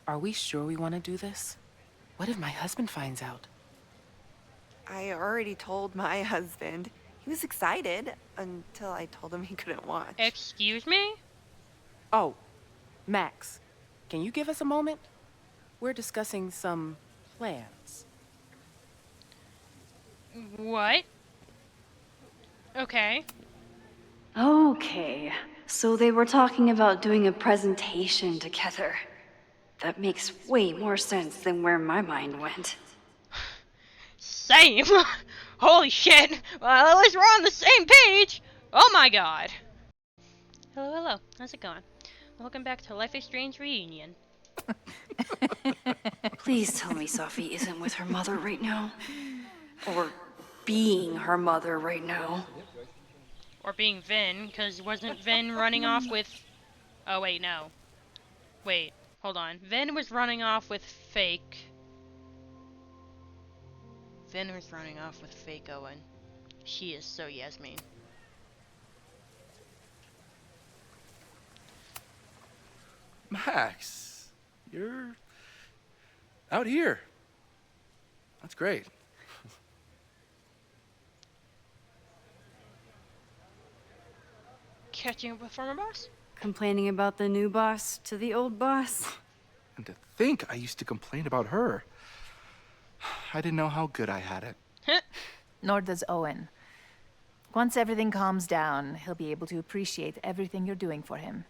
Are we sure we want to do this? What if my husband finds out? I already told my husband. He was excited until I told him he couldn't watch. Excuse me? Oh, Max, can you give us a moment? We're discussing some plans. What? Okay. Okay, so they were talking about doing a presentation together. That makes way more sense than where my mind went. Same! Holy shit! Well, at least we're on the same page! Oh my god! Hello, hello. How's it going? Welcome back to Life is Strange Reunion. Please tell me Sophie isn't with her mother right now. Or being her mother right now. Or being Vin, because wasn't Vin running off with... Oh, wait, no. Wait, hold on. Vin was running off with fake... Vin was running off with fake Owen. She is so Yasmin. Max, you're out here. That's great. Catching up with former boss? Complaining about the new boss to the old boss. And to think I used to complain about her. I didn't know how good I had it. Nor does Owen. Once everything calms down, he'll be able to appreciate everything you're doing for him.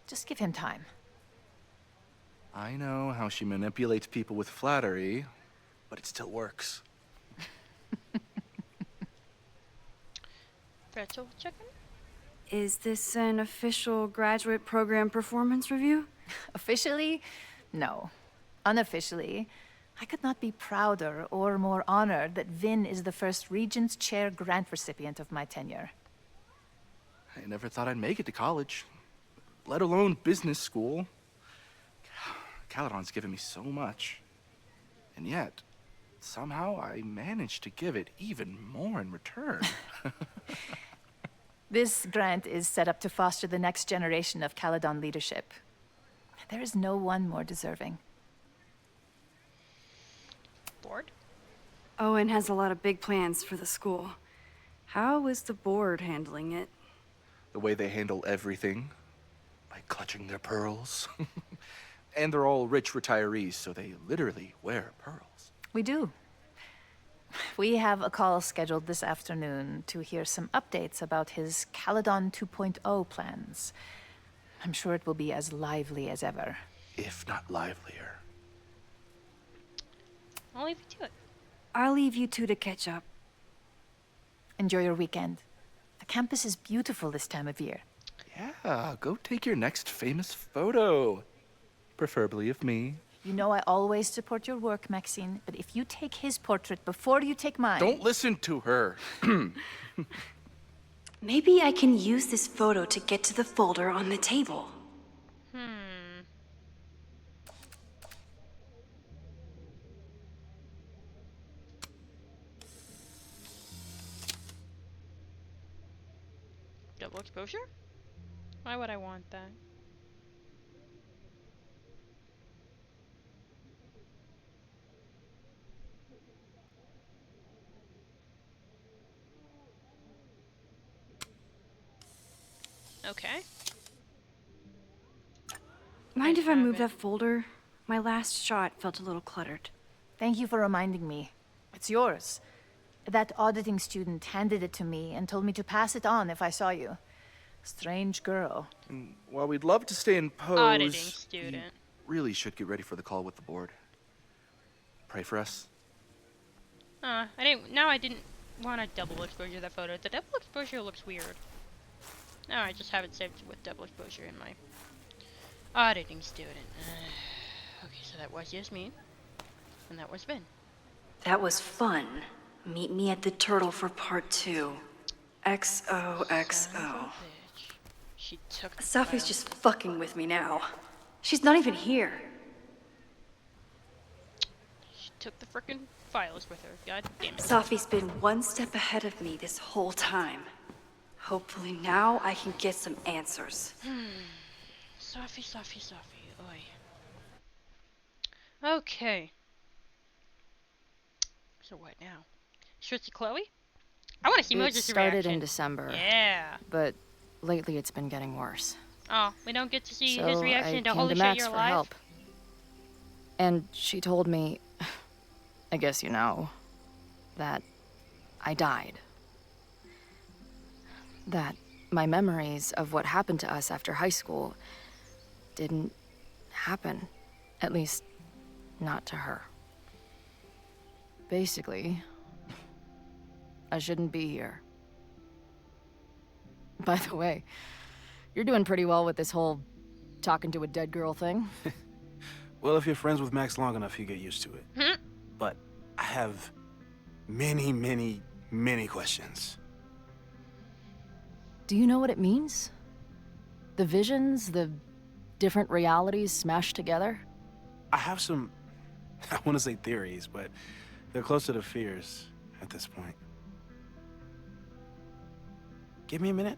Just give him time. I know how she manipulates people with flattery, but it still works. Pretzel chicken? Is this an official graduate program performance review? Officially? No. Unofficially, I could not be prouder or more honored that Vin is the first Regents Chair grant recipient of my tenure. I never thought I'd make it to college, let alone business school. Caledon's given me so much. And yet, somehow I managed to give it even more in return. This grant is set up to foster the next generation of Caledon leadership. There is no one more deserving. Bored? Owen has a lot of big plans for the school. How is the board handling it? The way they handle everything, by clutching their pearls. And they're all rich retirees, so they literally wear pearls. We do. We have a call scheduled this afternoon to hear some updates about his Caledon 2.0 plans. I'm sure it will be as lively as ever. If not livelier. I'll leave you to it. I'll leave you two to catch up. Enjoy your weekend. The campus is beautiful this time of year. Yeah, go take your next famous photo. Preferably of me. You know I always support your work, Maxine, but if you take his portrait before you take mine... Don't listen to her. Maybe I can use this photo to get to the folder on the table. Double exposure? Why would I want that? Okay. Mind if I move have that folder? My last shot felt a little cluttered. Thank you for reminding me. It's yours. That auditing student handed it to me and told me to pass it on if I saw you. Strange girl. And while we'd love to stay in pose, Auditing you student. really should get ready for the call with the board. Pray for us. I didn't want to double exposure that photo. The double exposure looks weird. No, I just have it saved with double exposure in my auditing student. Okay, so that was Yasmin. And that was Vin. That was fun. Meet me at the Turtle for part 2. XOXO. Bitch. She took the Sophie's file. just fucking with me now. She's not even here. She took the frickin' files with her. God damn it. Sophie's been one step ahead of me this whole time. Hopefully now I can get some answers. Sophie. Oi. Okay. So what now? Switch to Chloe? I want to see It Moses' started reaction. in December, Yeah. but lately it's been getting worse. Oh, we don't get to see his So reaction I to came holy to shit, Max you're for alive? help. And she told me, I guess you know, that I died. That my memories of what happened to us after high school didn't happen. At least, not to her. Basically, I shouldn't be here. By the way, you're doing pretty well with this whole talking to a dead girl thing. Well, if you're friends with Max long enough, you get used to it. Hmm? But I have many, many, many questions. Do you know what it means? The visions, the different realities smashed together? I have some, I want to say theories, but they're closer to fears at this point. Give me a minute.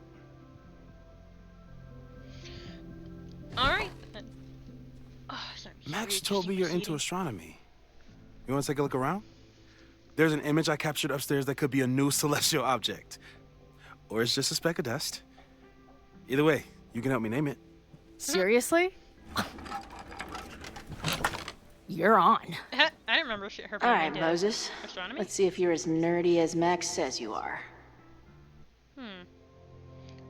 Alright. Oh, sorry. Max told me you're into astronomy. You want to take a look around? There's an image I captured upstairs that could be a new celestial object. Or it's just a speck of dust. Either way, you can help me name it. Seriously? You're on. I didn't remember her All being right, into Moses. astronomy. Let's see if you're as nerdy as Max says you are.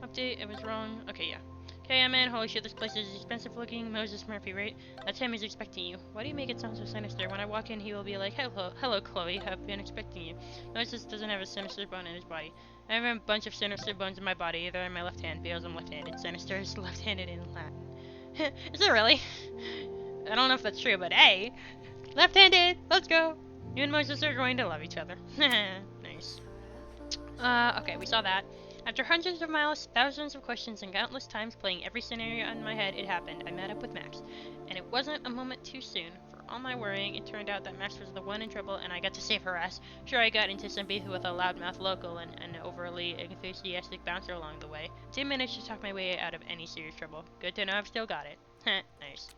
Update, it was wrong. Okay, yeah. Okay, I'm in. Holy shit, this place is expensive looking. Moses Murphy, right? That's him, he's expecting you. Why do you make it sound so sinister? When I walk in, he will be like, hello, Chloe, I've been expecting you. Moses doesn't have a sinister bone in his body. I have a bunch of sinister bones in my body, either in my left hand, because I'm left-handed. Sinister is left-handed in Latin. Is it really? I don't know if that's true, but hey! Left-handed! Let's go! You and Moses are going to love each other. Nice. Okay, we saw that. After hundreds of miles, thousands of questions, and countless times playing every scenario in my head, it happened. I met up with Max. And it wasn't a moment too soon. For all my worrying, it turned out that Max was the one in trouble, and I got to save her ass. Sure, I got into some beef with a loudmouth local and an overly enthusiastic bouncer along the way. Did manage to talk my way out of any serious trouble. Good to know I've still got it. Nice.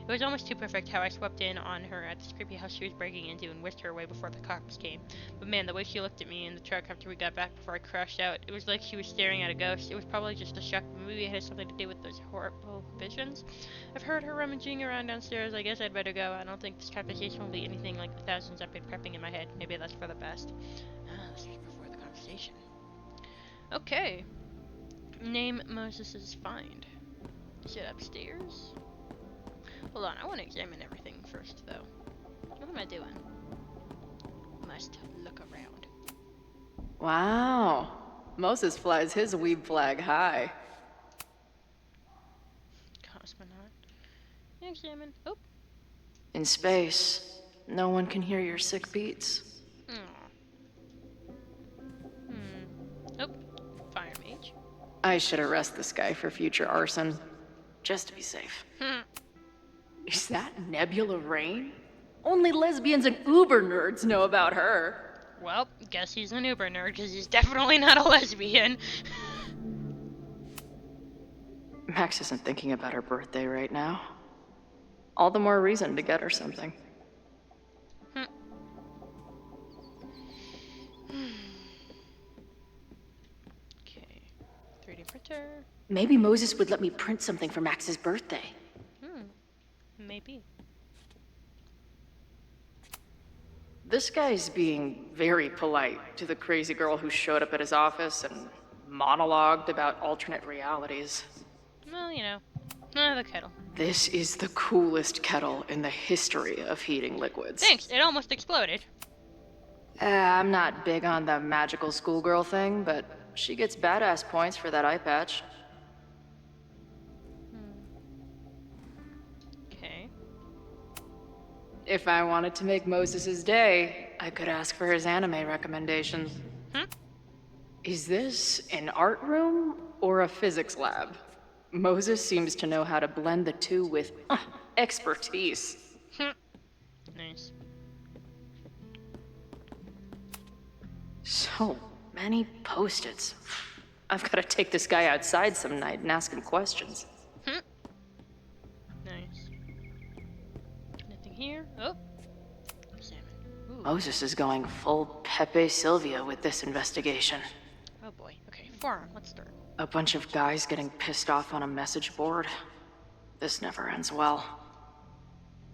It was almost too perfect how I swept in on her at this creepy house she was breaking into and whisked her away before the cops came. But man, the way she looked at me in the truck after we got back before I crashed out, it was like she was staring at a ghost. It was probably just a shock, but maybe it had something to do with those horrible visions. I've heard her rummaging around downstairs. I guess I'd better go. I don't think this conversation will be anything like the thousands I've been prepping in my head. Maybe that's for the best. This was before the conversation. Okay. Name Moses's find. Is it upstairs? Hold on, I want to examine everything first, though. What am I doing? Must look around. Wow. Moses flies his weeb flag high. Cosmonaut. Examine. Oh. In space, no one can hear your sick beats. Oh. Fire mage. I should arrest this guy for future arson, just to be safe. Is that Nebula Rain? Only lesbians and uber nerds know about her. Well, guess he's an uber nerd, because he's definitely not a lesbian. Max isn't thinking about her birthday right now. All the more reason to get her something. Okay. 3D printer. Maybe Moses would let me print something for Max's birthday. Maybe. This guy's being very polite to the crazy girl who showed up at his office and monologued about alternate realities. Well, you know. The kettle. This is the coolest kettle in the history of heating liquids. Thanks, it almost exploded. I'm not big on the magical schoolgirl thing, but she gets badass points for that eye patch. Okay. If I wanted to make Moses's day, I could ask for his anime recommendations. Is this an art room or a physics lab? Moses seems to know how to blend the two with expertise. Nice. So many post-its. I've got to take this guy outside some night and ask him questions. Nice. Nothing here. Moses is going full Pepe Sylvia with this investigation. Oh boy. Okay, forum. Let's start. A bunch of guys getting pissed off on a message board. This never ends well.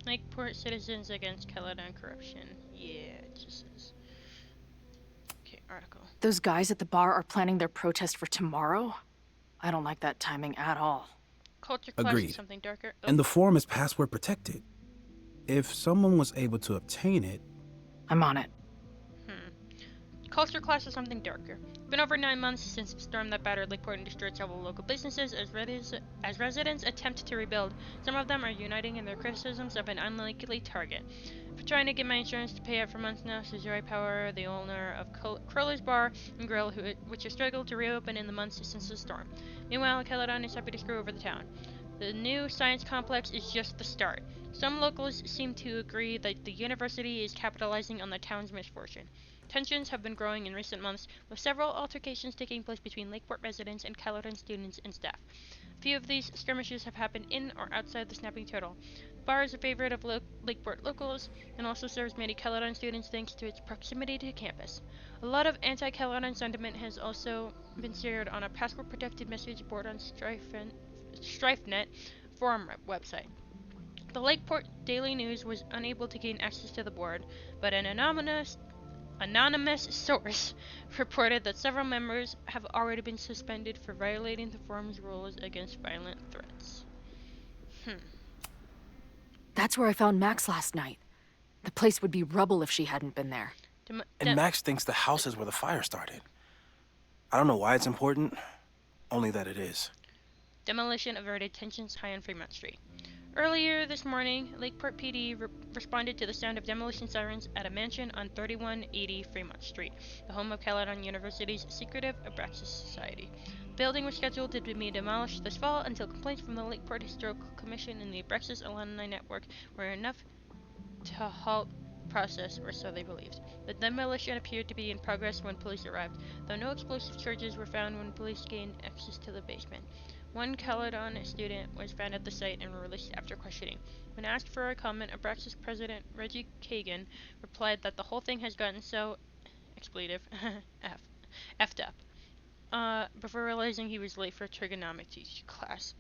Lakeport citizens against Caledon corruption. Yeah, it just says. Okay, article. Those guys at the bar are planning their protest for tomorrow? I don't like that timing at all. Culture clash Agreed. is something darker. Oh, And the forum is password protected. If someone was able to obtain it, I'm on it. Culture clash is something darker. Been over 9 months since the storm that battered Lakeport and destroyed several local businesses as residents attempt to rebuild. Some of them are uniting in their criticisms of an unlikely target. For trying to get my insurance to pay out for months now, says Joy Power, the owner of Crowler's Bar and Grill, which has struggled to reopen in the months since the storm. Meanwhile, Caledon is happy to screw over the town. The new science complex is just the start. Some locals seem to agree that the university is capitalizing on the town's misfortune. Tensions have been growing in recent months, with several altercations taking place between Lakeport residents and Caledon students and staff. A few of these skirmishes have happened in or outside the Snapping Turtle. The bar is a favorite of Lakeport locals and also serves many Caledon students thanks to its proximity to campus. A lot of anti-Caledon sentiment has also been shared on a password-protected message board on StrifeNet forum website. The Lakeport Daily News was unable to gain access to the board, but an anonymous source reported that several members have already been suspended for violating the forum's rules against violent threats. That's where I found Max last night. The place would be rubble if she hadn't been there. And Max thinks the house is where the fire started. I don't know why it's important, only that it is. Demolition averted tensions high on Fremont Street. Earlier this morning, Lakeport PD responded to the sound of demolition sirens at a mansion on 3180 Fremont Street, the home of Caledon University's secretive Abraxas Society. The building was scheduled to be demolished this fall until complaints from the Lakeport Historical Commission and the Abraxas Alumni Network were enough to halt the process, or so they believed. The demolition appeared to be in progress when police arrived, though no explosive charges were found when police gained access to the basement. One Caledon student was found at the site and released after questioning. When asked for a comment, Abraxas President Reggie Kagan replied that the whole thing has gotten so expletive effed up before realizing he was late for a trigonometry class.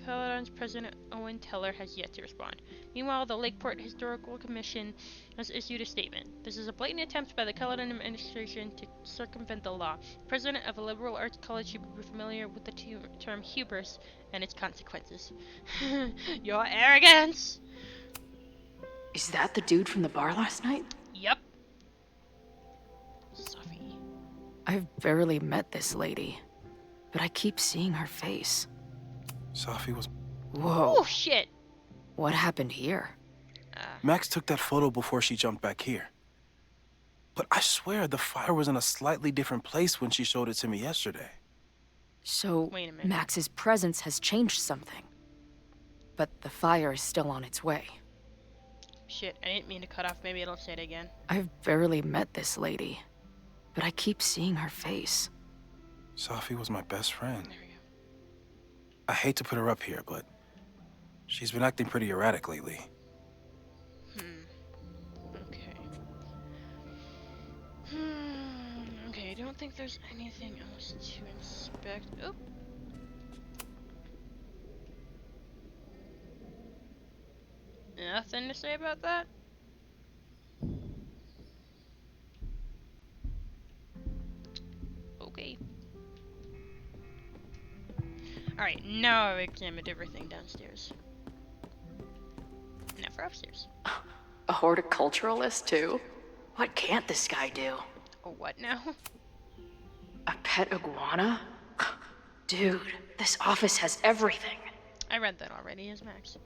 Caledon's President Owen Teller has yet to respond. Meanwhile, the Lakeport Historical Commission has issued a statement. This is a blatant attempt by the Caledon administration to circumvent the law. The president of a liberal arts college should be familiar with the term hubris and its consequences. Your arrogance! Is that the dude from the bar last night? Yep. Sophie. I've barely met this lady, but I keep seeing her face. Sophie was... Whoa. Oh, shit! What happened here? Max took that photo before she jumped back here. But I swear the fire was in a slightly different place when she showed it to me yesterday. So, Wait a minute. Max's presence has changed something. But the fire is still on its way. Shit, I didn't mean to cut off. Maybe it'll say it again. I've barely met this lady, but I keep seeing her face. Sophie was my best friend. There we go. I hate to put her up here, but she's been acting pretty erratic lately. Okay. Okay, I don't think there's anything else to inspect. Oh. Nothing to say about that? Okay. Alright, now I've examined everything downstairs. Now for upstairs. A horticulturalist, too? What can't this guy do? Oh, what now? A pet iguana? Dude, this office has everything. I read that already as Max.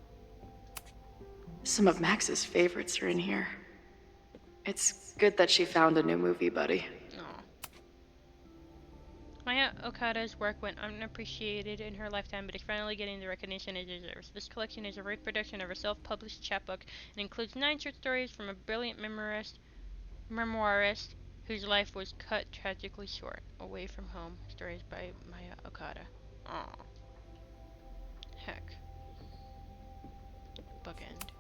Some of Max's favorites are in here. It's good that she found a new movie buddy. Aw. Maya Okada's work went unappreciated in her lifetime, but is finally getting the recognition it deserves. This collection is a reproduction of her self-published chapbook and includes 9 short stories from a brilliant memoirist whose life was cut tragically short. Away from Home, stories by Maya Okada. Aw. Heck. Bookend.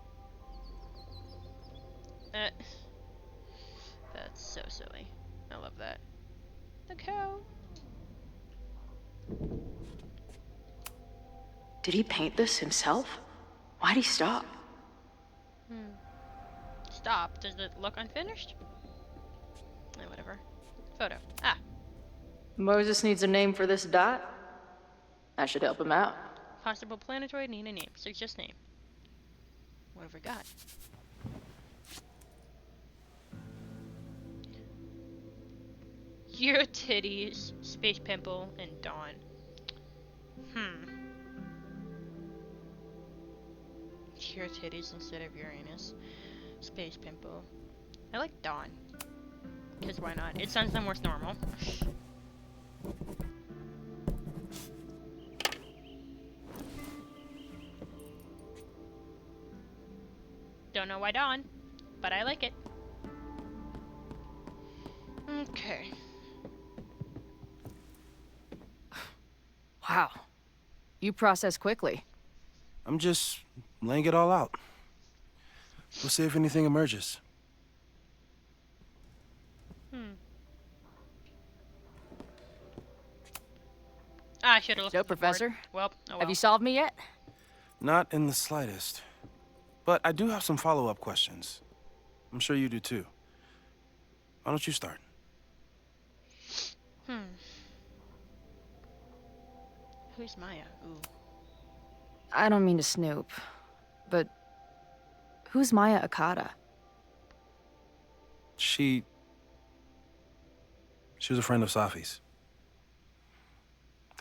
a cow. Did he paint this himself? Why'd he stop? Stop. Does it look unfinished? Eh, whatever. Photo. Ah. Moses needs a name for this dot. That should help him out. Possible planetoid need a name. Suggest name. What have we got? Your titties, Space Pimple, and Dawn. Your titties instead of Uranus. Space Pimple. I like Dawn. Because why not? It sounds almost normal. Don't know why Dawn, but I like it. Okay. Wow. You process quickly. I'm just laying it all out. We'll see if anything emerges. I should have looked So, at the board. Professor, Well, oh well. have you solved me yet? Not in the slightest. But I do have some follow-up questions. I'm sure you do too. Why don't you start? Who's Maya? Ooh. I don't mean to snoop, but who's Maya Akata? She was a friend of Safi's.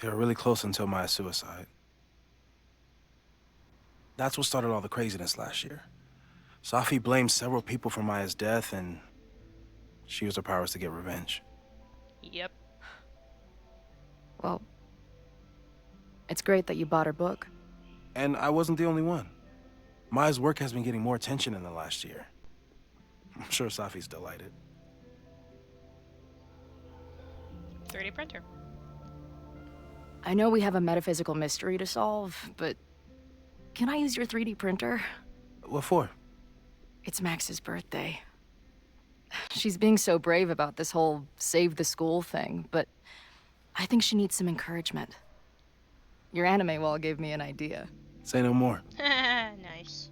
They were really close until Maya's suicide. That's what started all the craziness last year. Safi blamed several people for Maya's death, and she used her powers to get revenge. Yep. Well, it's great that you bought her book. And I wasn't the only one. Maya's work has been getting more attention in the last year. I'm sure Safi's delighted. 3D printer. I know we have a metaphysical mystery to solve, but can I use your 3D printer? What for? It's Max's birthday. She's being so brave about this whole save the school thing, but I think she needs some encouragement. Your anime wall gave me an idea. Say no more. Nice.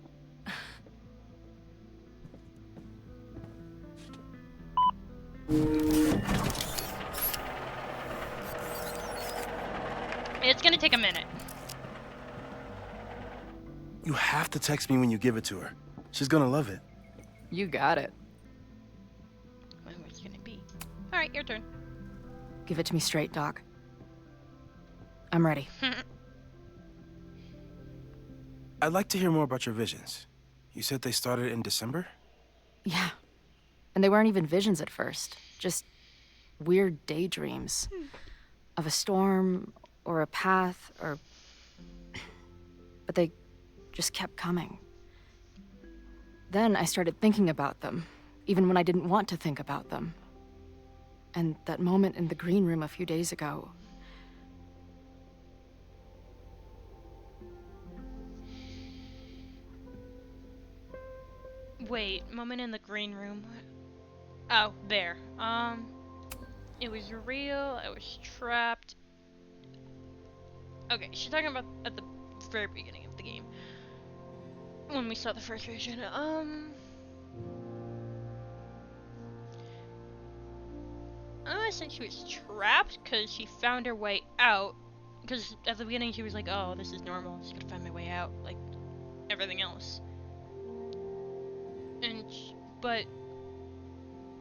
It's gonna take a minute. You have to text me when you give it to her. She's gonna love it. You got it. When was it gonna be? Alright, your turn. Give it to me straight, Doc. I'm ready. I'd like to hear more about your visions. You said they started in December? Yeah. And they weren't even visions at first. Just weird daydreams. Of a storm, or a path, or... But they just kept coming. Then I started thinking about them, even when I didn't want to think about them. And that moment in the green room a few days ago... Wait, moment in the green room. Oh, there. It was real. I was trapped. Okay, she's talking about at the very beginning of the game. When we saw the first vision. I said she was trapped because she found her way out. Because at the beginning she was like, oh, this is normal. I'm just gonna find my way out. Like everything else. But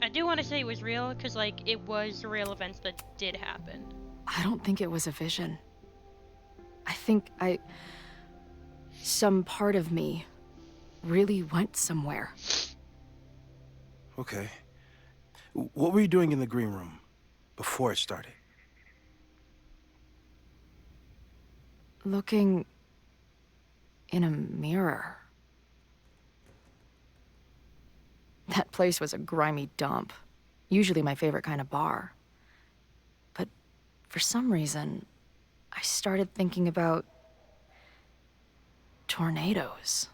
I do want to say it was real because, like, it was real events that did happen. I don't think it was a vision. I think some part of me really went somewhere. Okay. What were you doing in the green room before it started? Looking in a mirror. That place was a grimy dump. Usually my favorite kind of bar. But for some reason, I started thinking about tornadoes.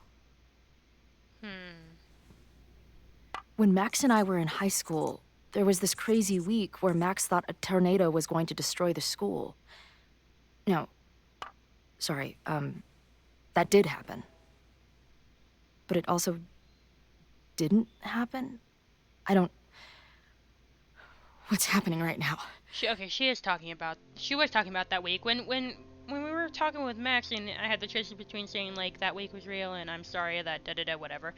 When Max and I were in high school, there was this crazy week where Max thought a tornado was going to destroy the school. No, sorry, that did happen. But it also didn't happen? I don't... What's happening right now? She was talking about that week when we were talking with Max, and I had the choice between saying like that week was real and I'm sorry that whatever.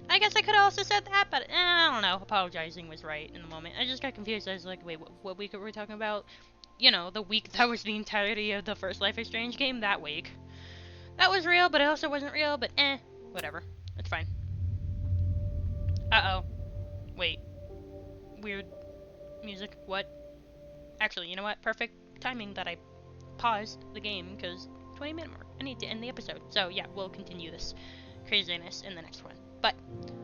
I guess I could have also said that, but I don't know. Apologizing was right in the moment. I just got confused. I was like, wait, what week were we talking about? You know, the week that was the entirety of the first Life is Strange game. That week, that was real, but it also wasn't real. But whatever. It's fine. Uh oh. Wait. Weird music. What? Actually, you know what? Perfect timing that I paused the game, because 20-minute mark. I need to end the episode. So yeah, we'll continue this craziness in the next one. But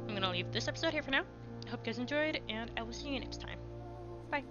I'm gonna leave this episode here for now. I hope you guys enjoyed, and I will see you next time. Bye.